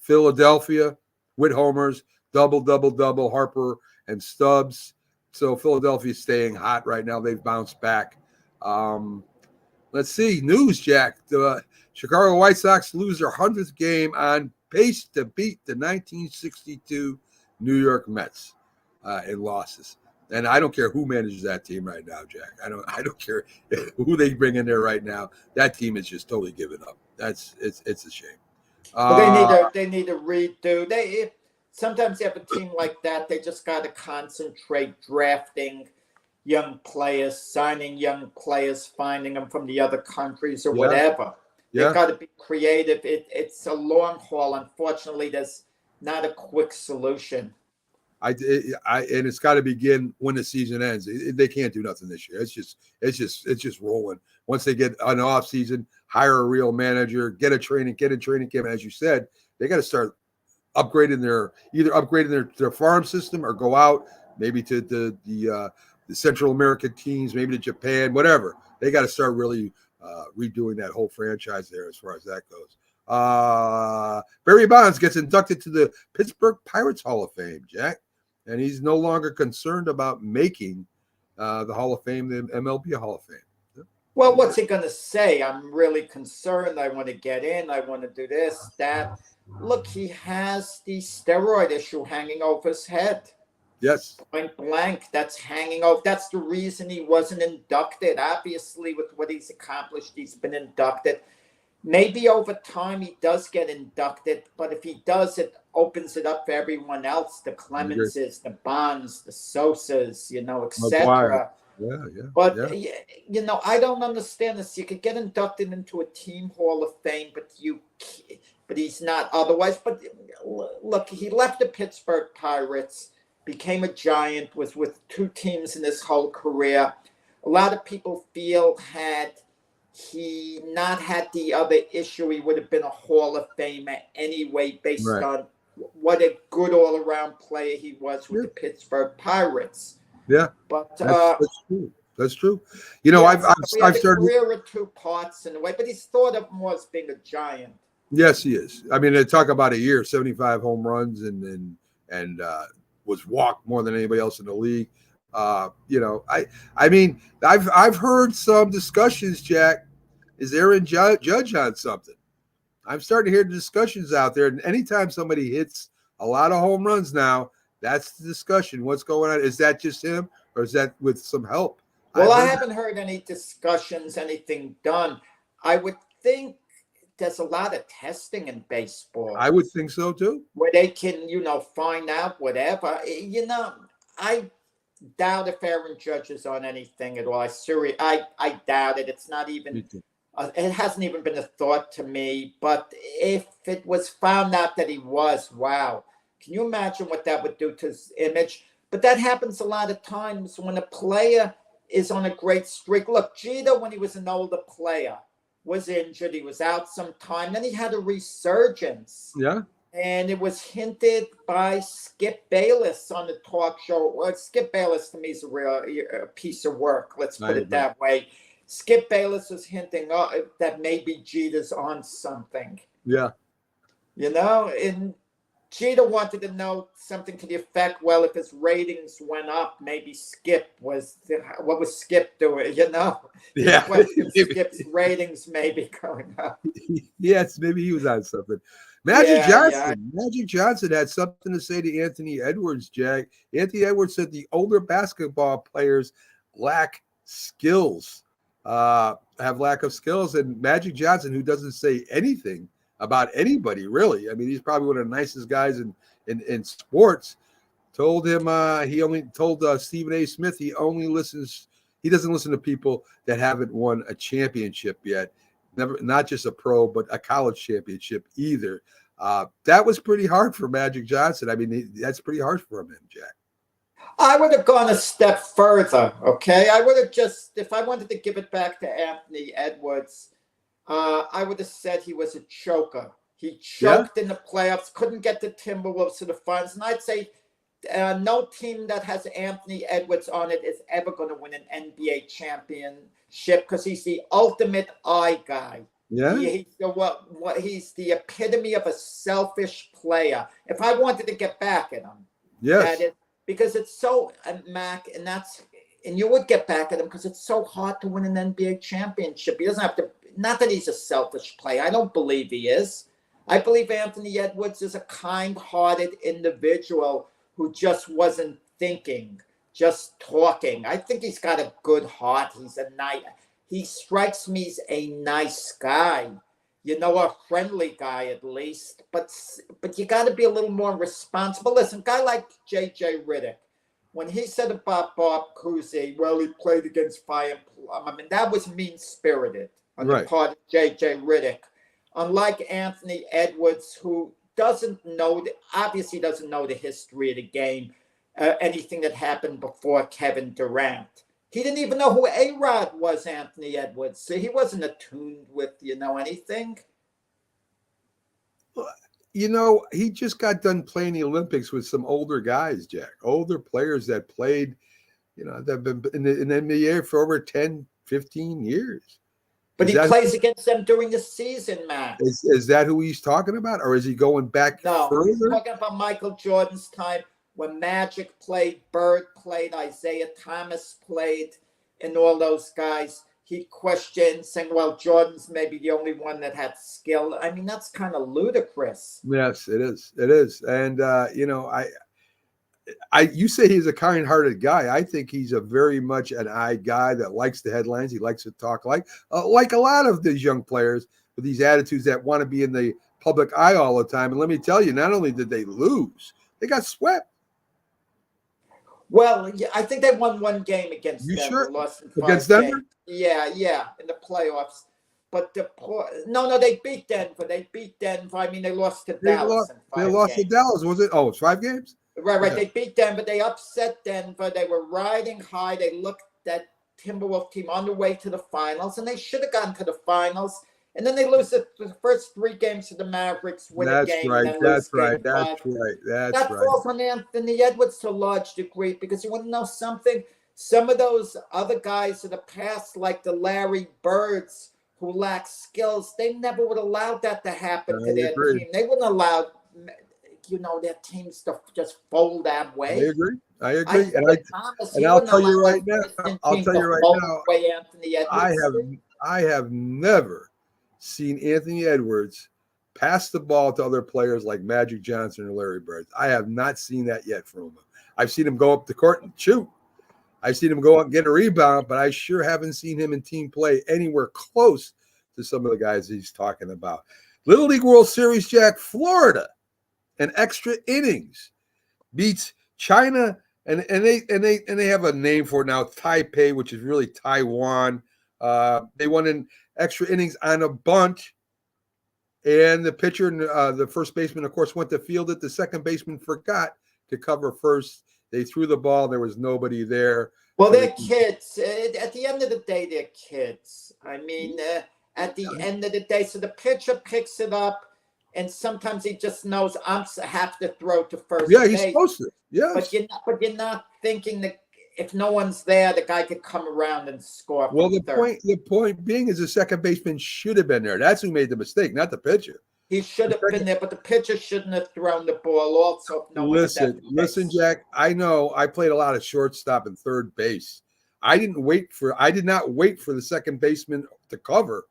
Philadelphia with homers, double, Harper and Stubbs. So Philadelphia's staying hot right now. They've bounced back. Let's see. News, Jack. The Chicago White Sox lose their 100th game on pace to beat the 1962 New York Mets in losses. And I don't care who manages that team right now, Jack. I don't care who they bring in there right now. That team is just totally given up. It's a shame. They need to redo. Sometimes you have a team like that. They just got to concentrate drafting young players, signing young players, finding them from the other countries or whatever. They've got to be creative. It's a long haul. Unfortunately, there's not a quick solution. And it's got to begin when the season ends. They can't do nothing this year. It's just rolling. Once they get an off season, hire a real manager, get a training camp. As you said, they got to start upgrading their farm system or go out maybe to the Central American teams, maybe to Japan, whatever. They got to start really redoing that whole franchise there as far as that goes. Barry Bonds gets inducted to the Pittsburgh Pirates Hall of Fame, Jack, and he's no longer concerned about making the Hall of Fame, the MLB Hall of Fame. Well, what's he going to say? I'm really concerned. I want to get in. I want to do this, that. Look, he has the steroid issue hanging over his head. Yes. Point blank, that's hanging over. That's the reason he wasn't inducted. Obviously, with what he's accomplished, he's been inducted. Maybe over time he does get inducted, but if he does, it opens it up for everyone else, the Clemenses, the Bonds, the Sosas, etc. Yeah. But, I don't understand this. You could get inducted into a team Hall of Fame, but he's not otherwise. But look, he left the Pittsburgh Pirates, became a Giant, was with 2 teams in his whole career. A lot of people feel had he not had the other issue, he would have been a Hall of Famer anyway, based on what a good all-around player he was with the Pittsburgh Pirates. Yeah, but that's true. That's true. I've started a career of 2 parts in a way, but he's thought of more as being a Giant. Yes, he is. I mean, they talk about a year, 75 home runs, and was walked more than anybody else in the league. I mean, I've heard some discussions, Jack. Is Aaron Judge on something? I'm starting to hear the discussions out there. And anytime somebody hits a lot of home runs now, that's the discussion. What's going on? Is that just him, or is that with some help? Well, I haven't heard any discussions, anything done. I would think there's a lot of testing in baseball. I would think so too. Where they can, find out whatever. I doubt if Aaron Judge is on anything at all. I doubt it. It's not even. It hasn't even been a thought to me. But if it was found out that he was, wow, can you imagine what that would do to his image? But that happens a lot of times when a player is on a great streak. Look, Jeter, when he was an older player, was injured. He was out some time. Then he had a resurgence. Yeah. And it was hinted by Skip Bayless on the talk show. Well, Skip Bayless to me is a piece of work. Let's put it that way. Skip Bayless was hinting that maybe Jeter's on something. Yeah. And Jeter wanted to know something to the effect, well, if his ratings went up, maybe what was Skip doing, Yeah. Skip's ratings maybe going up. Yes, maybe he was on something. Magic Johnson had something to say to Anthony Edwards, Jack. Anthony Edwards said the older basketball players lack skills, have lack of skills. And Magic Johnson, who doesn't say anything about anybody, really. I mean, he's probably one of the nicest guys in sports. Told him he only told Stephen A. Smith he doesn't listen to people that haven't won a championship yet. Not just a pro, but a college championship either. That was pretty hard for Magic Johnson. I mean, that's pretty hard for him, Jack. I would have gone a step further, okay? I would have if I wanted to give it back to Anthony Edwards, I would have said he was a choker. He choked in the playoffs, couldn't get the Timberwolves to the finals. And I'd say no team that has Anthony Edwards on it is ever going to win an NBA championship because he's the ultimate eye guy. Yeah. He's the epitome of a selfish player. If I wanted to get back at him, yes, because it's so, Mac, and you would get back at him because it's so hard to win an NBA championship. He doesn't have to. Not that he's a selfish player. I don't believe he is. I believe Anthony Edwards is a kind-hearted individual who just wasn't thinking, just talking. I think he's got a good heart. He strikes me as a nice guy, a friendly guy at least. But you got to be a little more responsible. Listen, a guy like J.J. Redick, when he said about Bob Cousy, well, he played against fire and plum. I mean, that was mean-spirited on the part of J.J. Redick. Unlike Anthony Edwards, who obviously doesn't know the history of the game, anything that happened before Kevin Durant. He didn't even know who A-Rod was, Anthony Edwards. So he wasn't attuned with, anything. He just got done playing the Olympics with some older guys, Jack. Older players that played, that have been in the NBA for over 10, 15 years. But he plays against them during the season, Matt. Is that who he's talking about? Or is he going back further? He's talking about Michael Jordan's time when Magic played, Bird played, Isaiah Thomas played, and all those guys. He questioned, saying, well, Jordan's maybe the only one that had skill. I mean, that's kind of ludicrous. Yes, it is. It is. And, you say he's a kind-hearted guy. I think he's a very much an eye guy that likes the headlines. He likes to talk like a lot of these young players with these attitudes that want to be in the public eye all the time. And let me tell you, not only did they lose, they got swept. Well, yeah, I think they won one game against Denver. Sure? Lost in Against games. Denver? Yeah, in the playoffs. But they beat Denver. I mean, they lost to Dallas. They lost to Dallas. Was it? Oh, it's 5 games? Right. Yeah. They beat Denver. They upset Denver. They were riding high. They looked that Timberwolves team on the way to the finals, and they should have gotten to the finals. And then they lose the first 3 games to the Mavericks, win a game. That's right. That falls on Anthony Edwards to a large degree because you want to know something? Some of those other guys in the past, like the Larry Birds, who lack skills, they never would have allowed that to happen to their team. They wouldn't allow their teams to just fold that I way. agree. I I agree. think And that Thomas, he I'll wouldn't tell you allow right that now. Princeton I'll team tell to you right fold now. the way Anthony Edwards I did. have never seen Anthony Edwards pass the ball to other players like Magic Johnson or Larry Bird. I have not seen that yet from him. I've seen him go up the court and shoot. I've seen him go out and get a rebound, but I sure haven't seen him in team play anywhere close to some of the guys he's talking about. Little League World Series, Jack, Florida, in extra innings, beats China, and they have a name for it now, Taipei, which is really Taiwan. They won in extra innings on a bunt, and the pitcher and the first baseman, of course, went to field it. The second baseman forgot to cover first. They threw the ball. There was nobody there. Well, So they're kids. At the end of the day, they're kids. I mean, at the end of the day, so the pitcher picks it up, and sometimes he just knows I have to throw to first yeah, he's base. supposed to. Yes. But you're not thinking that if no one's there, the guy could come around and score. Well, from third. the point being is the second baseman should have been there. That's who made the mistake, not the pitcher. He should have been there, but the pitcher shouldn't have thrown the ball. Also, if no one was at the Listen, base. Jack. I know I played a lot of shortstop and third base. I did not wait for the second baseman to cover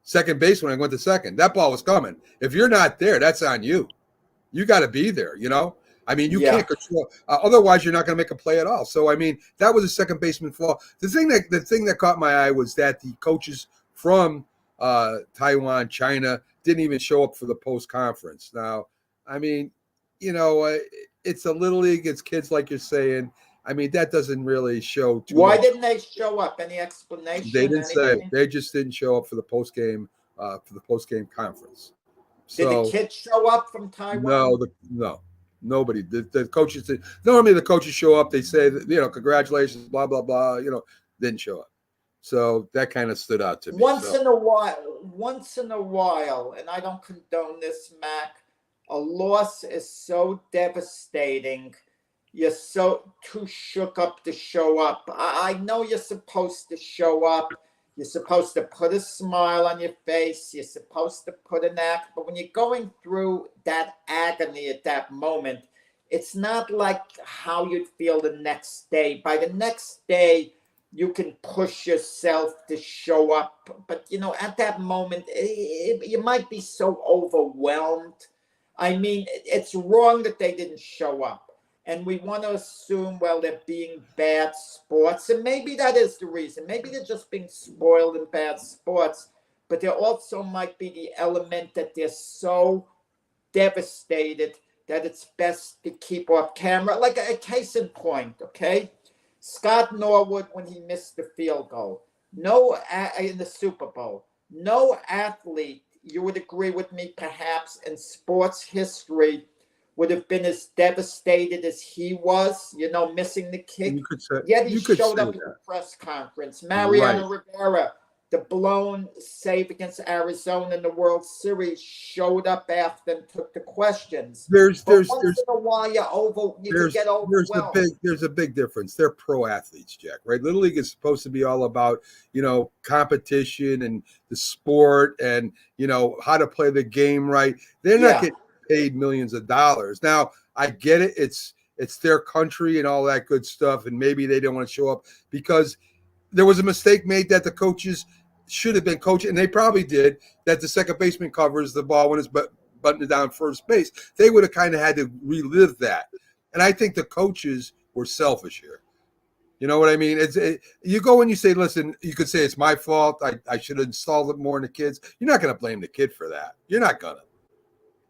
second base when I went to second. That ball was coming. If you're not there, that's on you. You got to be there. I mean, you can't control. Otherwise, you're not going to make a play at all. So, I mean, that was a second baseman flaw. The thing that caught my eye was that the coaches from Taiwan, China, didn't even show up for the post conference. Now, I mean, it's a little league. It's kids, like you're saying. I mean, that doesn't really show too Why much. didn't they show up? Any explanation? They didn't say. Anything? They just didn't show up for the post game conference. Did So the kids show up from Taiwan? no, nobody. The coaches did. Normally, the coaches show up. They say that, congratulations, blah blah blah. Didn't show up. So that kind of stood out to me. Once in a while, and I don't condone this, Mac, a loss is so devastating. You're so too shook up to show up. I know you're supposed to show up. You're supposed to put a smile on your face. You're supposed to put an act. But when you're going through that agony at that moment, it's not like how you'd feel the next day. By the next day, you can push yourself to show up. But, at that moment, you might be so overwhelmed. I mean, it's wrong that they didn't show up. And we want to assume, well, they're being bad sports. And maybe that is the reason. Maybe they're just being spoiled in bad sports. But there also might be the element that they're so devastated that it's best to keep off camera. Like a case in point, okay? Scott Norwood, when he missed the field goal, in the Super Bowl, no athlete, you would agree with me, perhaps, in sports history would have been as devastated as he was, missing the kick. Yet he showed up at the press conference. Mariano Rivera, the blown save against Arizona in the World Series, showed up after and took the questions. Once in a while, you get overwhelmed. There's a big difference. They're pro athletes, Jack, right? Little League is supposed to be all about, competition and the sport and, how to play the game right. They're not getting paid millions of dollars. Now, I get it. It's their country and all that good stuff. And maybe they don't want to show up because there was a mistake made that the coaches should have been coaching, and they probably did, that the second baseman covers the ball when it's buttoned down first base. They would have kind of had to relive that. And I think the coaches were selfish here. You know what I mean? You go and you say, listen, you could say it's my fault. I should have installed it more in the kids. You're not going to blame the kid for that. You're not going to.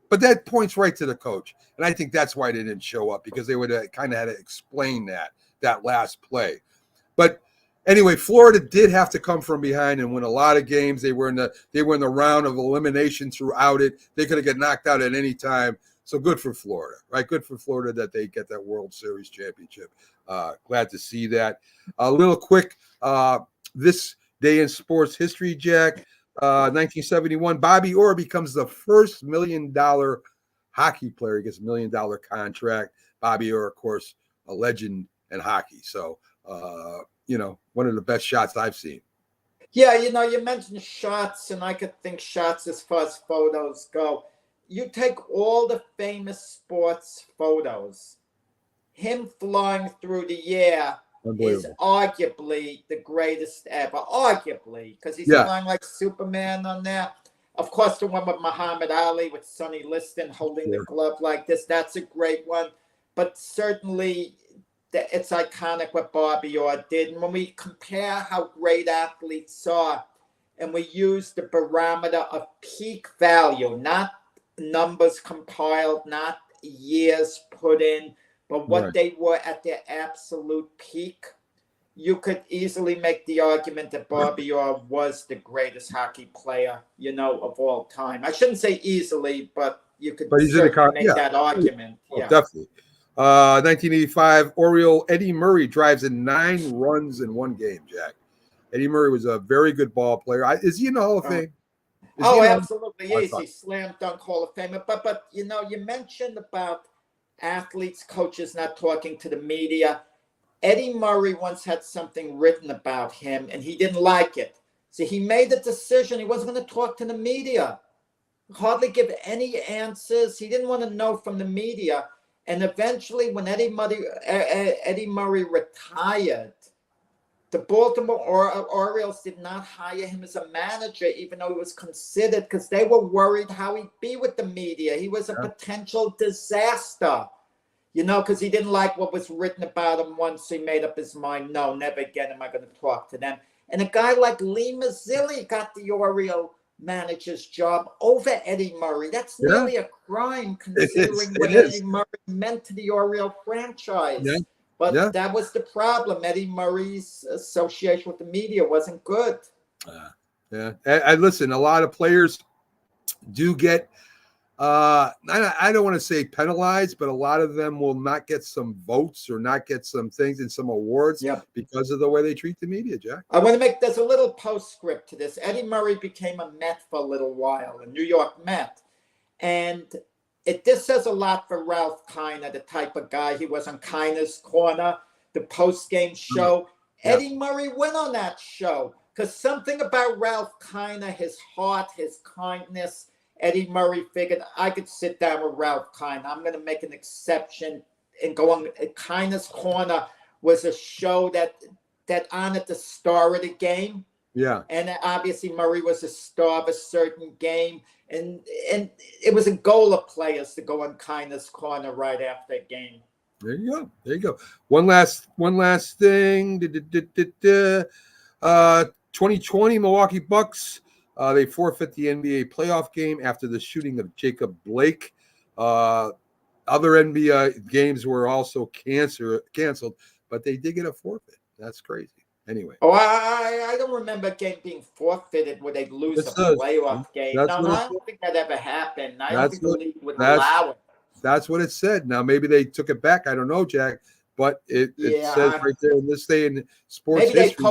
But that points right to the coach. And I think that's why they didn't show up, because they would have kind of had to explain that last play. But anyway, Florida did have to come from behind and win a lot of games. They were in the round of elimination throughout it. They could have got knocked out at any time. So good for Florida, right? Good for Florida that they get that World Series championship. Glad to see that. A little quick, this day in sports history, Jack. 1971, Bobby Orr becomes the first $1 million hockey player. He gets $1 million contract. Bobby Orr, of course, a legend in hockey. So, one of the best shots I've seen. Yeah, you mentioned shots, and I could think shots as far as photos go. you take all the famous sports photos, him flying through the air is Unbelievable. arguably the greatest ever. Arguably, because he's Yeah. flying like Superman on there. Of course, the one with Muhammad Ali with Sonny Liston holding the Sure. glove like this, that's a great one. But certainly, it's iconic what Bobby Orr did. And when we compare how great athletes are, and we use the barometer of peak value, not numbers compiled, not years put in, but what Right. they were at their absolute peak, you could easily make the argument that Bobby Orr was the greatest hockey player, of all time. I shouldn't say easily, but you could But he's in the certainly make yeah. that argument. Oh, Yeah. definitely. 1985 Oriole Eddie Murray drives in 9 runs in one game, Jack. Eddie Murray was a very good ball player. Is he in the Hall of Fame? Is he Oh, in the- absolutely I is. thought- He's slam dunk Hall of Famer. But you mentioned about athletes, coaches not talking to the media. Eddie Murray once had something written about him, and he didn't like it. So he made a decision. He wasn't going to talk to the media, hardly give any answers. He didn't want to know from the media. And eventually, when Eddie Murray retired, the Baltimore Orioles did not hire him as a manager, even though he was considered, because they were worried how he'd be with the media. He was a potential disaster, because he didn't like what was written about him once. He made up his mind, no, never again am I going to talk to them. And a guy like Lee Mazzilli got the Oriole manager's job over Eddie Murray. That's nearly a crime, considering what Eddie Murray meant to the Oriole franchise. Yeah. But that was the problem. Eddie Murray's association with the media wasn't good. Yeah. I listen, a lot of players do get, I don't want to say penalized, but a lot of them will not get some votes or not get some things and some awards because of the way they treat the media, Jack. I want to there's a little postscript to this. Eddie Murray became a Met for a little while, a New York Met. And this says a lot for Ralph Kiner, the type of guy he was on Kiner's Corner, the post-game show. Yeah. Eddie Murray went on that show because something about Ralph Kiner, his heart, his kindness, Eddie Murray figured I could sit down with Ralph Kiner. I'm going to make an exception and go on. Kiner's Corner was a show that honored the star of the game. Yeah. And obviously Murray was a star of a certain game. And it was a goal of players to go on Kiner's Corner right after a game. There you go. One last thing. 2020 Milwaukee Bucks. They forfeit the NBA playoff game after the shooting of Jacob Blake. Other NBA games were also canceled, but they did get a forfeit. That's crazy. Anyway. Oh, I don't remember a game being forfeited where they lose a playoff game. No, I don't think that ever happened. I don't think the league would allow it. That's what it said. Now, maybe they took it back. I don't know, Jack. But it says right there in this day in sports maybe history.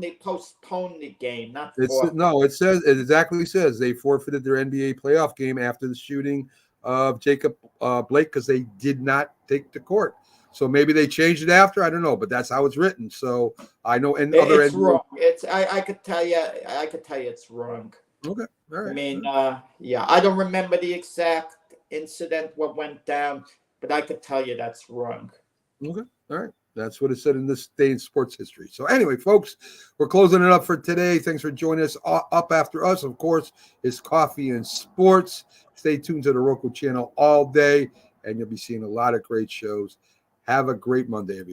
They postponed the game, not it exactly says they forfeited their NBA playoff game after the shooting of Jacob Blake because they did not take the court. So maybe they changed it after. I don't know, but that's how it's written. So I know it's wrong. I could tell you it's wrong. Okay. All right. I mean, I don't remember the exact incident, what went down, but I could tell you that's wrong. Okay. All right. That's what it said in this day in sports history. So anyway, folks, we're closing it up for today. Thanks for joining us. Up after us, of course, is Coffee and Sports. Stay tuned to the Roku channel all day, and you'll be seeing a lot of great shows. Have a great Monday, everybody.